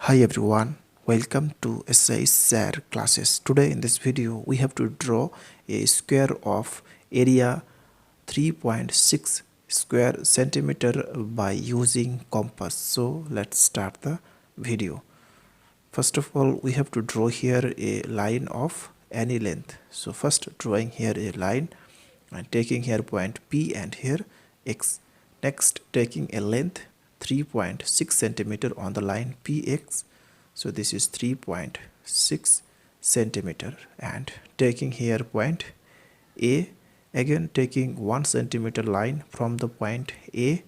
Hi everyone, welcome to sq.cm classes. Today in this video we have to draw a square of area 3.6 square centimeter by using compass. So let's start the video. First of all, we have to draw here a line of any length. So first drawing here a line and taking here point P and here X. Next taking a length 3.6 centimeter on the line PX. So this is 3.6 centimeter and taking here point A, again taking 1 centimeter line from the point A.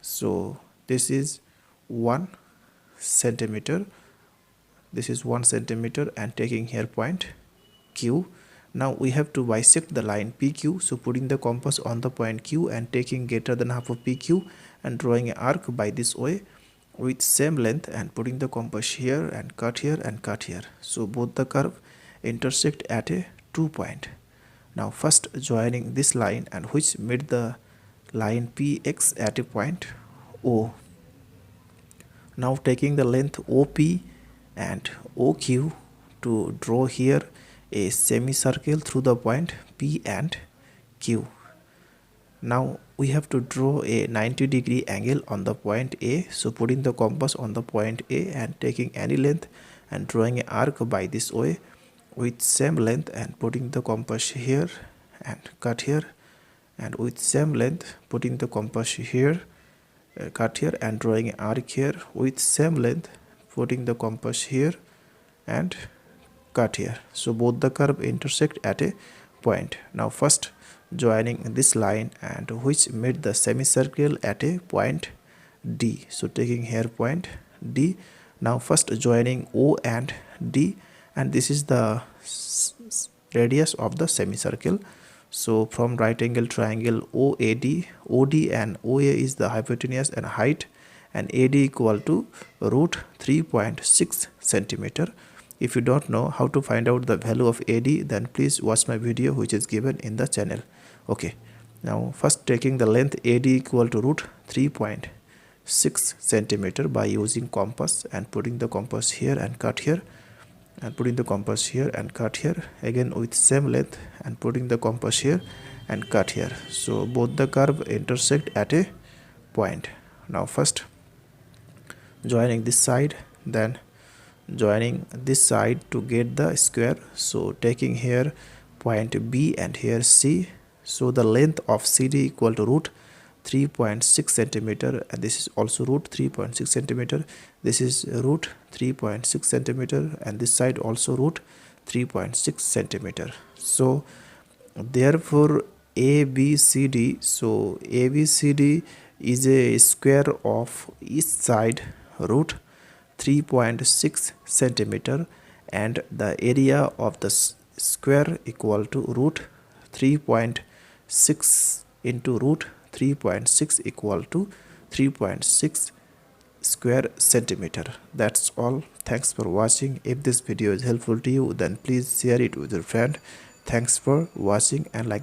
So this is 1 centimeter. This is 1 centimeter and taking here point Q. Now we have to bisect the line PQ, so putting the compass on the point Q and taking greater than half of PQ and drawing an arc by this way with same length and putting the compass here and cut here and cut here. So both the curve intersect at a 2 point. Now first joining this line and which made the line PX at a point O. Now taking the length OP and OQ to draw here a semicircle through the point P and Q. Now we have to draw a 90-degree angle on the point A. So putting the compass on the point A and taking any length and drawing an arc by this way with same length and putting the compass here and cut here, and with same length putting the compass here, cut here and drawing an arc here with same length, putting the compass here and cut here. So both the curve intersect at a point. Now first joining this line and which made the semicircle at a point D. So taking here point D. Now first joining O and D, and this is the radius of the semicircle. So from right angle triangle OAD, OD and OA is the hypotenuse and height, and AD equal to root 3.6 centimeter. If you don't know how to find out the value of AD, then please watch my video which is given in the channel. Okay, now first taking the length AD equal to root 3.6 centimeter by using compass and putting the compass here and cut here, and putting the compass here and cut here, again with same length and putting the compass here and cut here. So both the curve intersect at a point. Now first joining this side, then joining this side to get the square. So taking here point B and here C. So the length of CD equal to root 3.6 centimeter, and this is also root 3.6 centimeter. This is root 3.6 centimeter, and this side also root 3.6 centimeter. So therefore ABCD, so ABCD is a square of each side root 3.6 centimeter, and the area of the square equal to root 3.6 into root 3.6 equal to 3.6 square centimeter. That's all. Thanks for watching. If this video is helpful to you, then please share it with your friend. Thanks for watching and like the